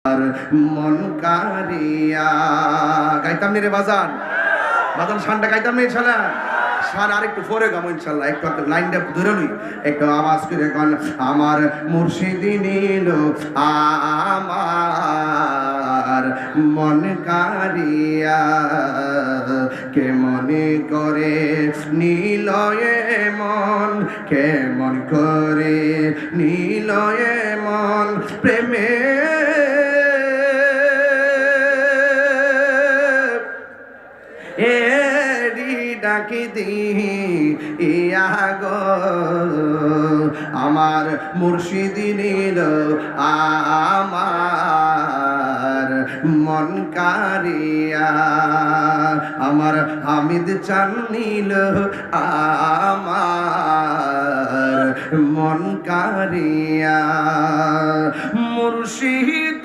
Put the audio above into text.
আর মন কারিয়া গাইতাম নি রে বাজান বাজান শানটা গাইতাম নি ইনশাআল্লাহ শান আর একটু পরে গামো ইনশাআল্লাহ একটু লাইনটা ধরে লই একটু আওয়াজ করে গান আমার মুর্শিদি নীল আমার মন কারিয়া কে মনে করে নীলয়ে মন কেমন করে নীলয়ে মন প্রেমে এরি ডাকি দিহি ইয়া গো আমার মুর্শিদি নীল আমার মন কারিয়া আমার হামিদ চান নীল আমার মন কারিয়া মুর্শিদ